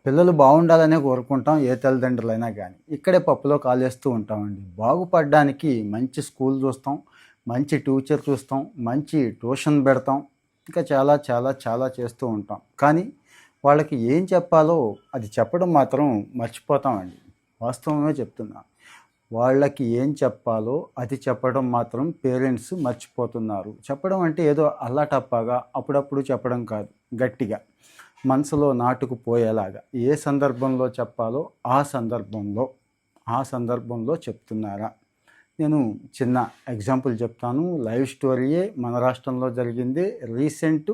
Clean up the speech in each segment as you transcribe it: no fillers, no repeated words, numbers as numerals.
పిల్లలు బాగుండాలనే కోరుకుంటాం ఏ తల్లిదండ్రులైనా గానీ. ఇక్కడే పప్పులో కాలేస్తూ ఉంటామండి. బాగుపడడానికి మంచి స్కూల్ చూస్తాం, మంచి టీచర్ చూస్తాం, మంచి ట్యూషన్ పెడతాం. ఇంకా చాలా చాలా చాలా చేస్తూ ఉంటాం. కానీ వాళ్ళకి ఏం చెప్పాలో అది చెప్పడం మాత్రం మర్చిపోతామండి. వాస్తవమే చెప్తున్నా. వాళ్ళకి ఏం చెప్పాలో అది చెప్పడం మాత్రం పేరెంట్స్ మర్చిపోతున్నారు. చెప్పడం అంటే ఏదో అల్లాటప్పగా అప్పుడప్పుడు చెప్పడం కాదు, గట్టిగా. మనసులో నాటుకుపోయేలాగా ఏ సందర్భంలో చెప్పాలో ఆ సందర్భంలో చెప్తున్నారా? నేను చిన్న ఎగ్జాంపుల్ చెప్తాను. లైవ్ స్టోరీయే, మన రాష్ట్రంలో జరిగిందే, రీసెంట్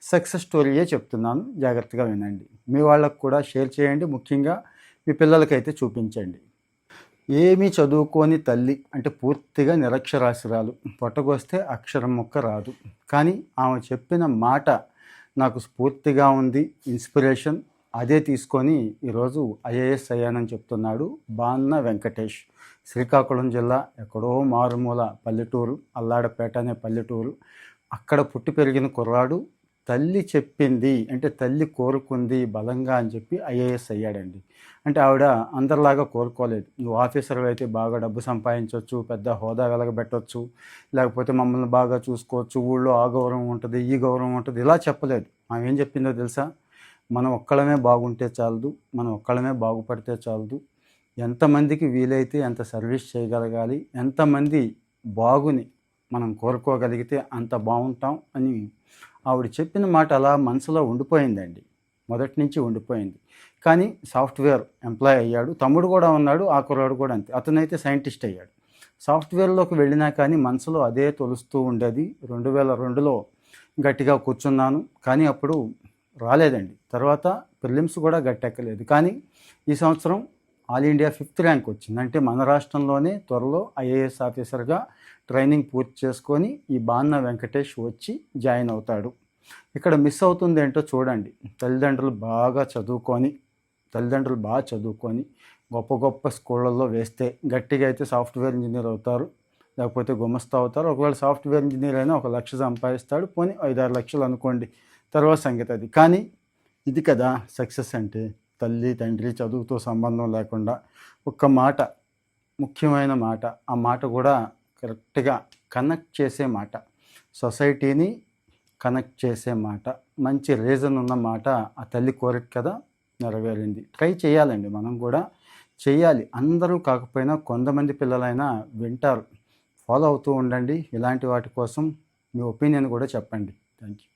సక్సెస్ స్టోరీయే చెప్తున్నాను. జాగ్రత్తగా వినండి. మీ వాళ్ళకు కూడా షేర్ చేయండి. ముఖ్యంగా మీ పిల్లలకైతే చూపించండి. ఏమీ చదువుకోని తల్లి అంటే పూర్తిగా నిరక్షరాస్యురాలు, పొట్టకొస్తే అక్షరం ముక్క రాదు. కానీ ఆమె చెప్పిన మాట నాకు స్ఫూర్తిగా ఉంది, ఇన్స్పిరేషన్. అదే తీసుకొని ఈరోజు ఐఏఎస్ అయ్యానని చెప్తున్నాడు బాన్న వెంకటేష్. శ్రీకాకుళం జిల్లా ఎక్కడో మారుమూల పల్లెటూరు, అల్లాడపేట అనే పల్లెటూరు. అక్కడ పుట్టి పెరిగిన కుర్రాడు. తల్లి చెప్పింది అంటే తల్లి కోరుకుంది బలంగా అని చెప్పి ఐఏఎస్ అయ్యాడండి. అంటే ఆవిడ అందరిలాగా కోరుకోలేదు. నువ్వు ఆఫీసర్ అయితే బాగా డబ్బు సంపాదించవచ్చు, పెద్ద హోదా వెలగబెట్టవచ్చు, లేకపోతే మమ్మల్ని బాగా చూసుకోవచ్చు, ఊళ్ళో ఆ గౌరవం ఉంటుంది, ఈ గౌరవం ఉంటుంది, ఇలా చెప్పలేదు. ఆమె ఏం చెప్పిందో తెలుసా? మనం ఒక్కళ్ళమే బాగుంటే చాలదు, మనం ఒక్కళ్ళమే బాగుపడితే చాలదు, ఎంతమందికి వీలైతే ఎంత సర్వీస్ చేయగలగాలి, ఎంతమంది బాగుని మనం కోరుకోగలిగితే అంత బాగుంటాం అని ఆవిడ చెప్పిన మాట అలా మనసులో ఉండిపోయిందండి. మొదటి నుంచి ఉండిపోయింది. కానీ సాఫ్ట్వేర్ ఎంప్లాయ్ అయ్యాడు. తమ్ముడు కూడా ఉన్నాడు, ఆ కుర్రాడు కూడా అంతే. అతనైతే సైంటిస్ట్ అయ్యాడు. సాఫ్ట్వేర్లోకి వెళ్ళినా కానీ మనసులో అదే తొలుస్తూ ఉండేది. 2002లో గట్టిగా కూర్చున్నాను, కానీ అప్పుడు రాలేదండి. తర్వాత ప్రిలిమ్స్ కూడా గట్టెక్కలేదు. కానీ ఈ సంవత్సరం ఆల్ ఇండియా 5th ర్యాంక్ వచ్చింది. అంటే మన రాష్ట్రంలోనే త్వరలో ఐఏఎస్ ఆఫీసర్గా ట్రైనింగ్ పూర్తి చేసుకొని ఈ బాన్న వెంకటేష్ వచ్చి జాయిన్ అవుతాడు. ఇక్కడ మిస్ అవుతుంది ఏంటో చూడండి. తల్లిదండ్రులు బాగా చదువుకొని గొప్ప గొప్ప స్కూళ్ళల్లో వేస్తే గట్టిగా అయితే సాఫ్ట్వేర్ ఇంజనీర్ అవుతారు, లేకపోతే గుమస్తా అవుతారు. ఒకవేళ సాఫ్ట్వేర్ ఇంజనీర్ అయినా 1 లక్ష సంపాదిస్తాడు, పోనీ 5-6 లక్షలు అనుకోండి, తర్వాత సంగతి అది. కానీ ఇది కదా సక్సెస్ అంటే. తల్లి తండ్రి చదువుతో సంబంధం లేకుండా ఒక్క మాట, ముఖ్యమైన మాట, ఆ మాట కూడా కరెక్ట్గా కనెక్ట్ చేసే మాట, సొసైటీని కనెక్ట్ చేసే మాట, మంచి రీజన్ ఉన్న మాట ఆ తల్లి కోరిక కదా నెరవేరింది. ట్రై చేయాలండి, మనం కూడా చేయాలి. అందరూ కాకపోయినా కొంతమంది పిల్లలైనా వింటారు. ఫాలో అవుతూ ఉండండి. ఇలాంటి వాటి కోసం మీ ఒపీనియన్ కూడా చెప్పండి. Thank you.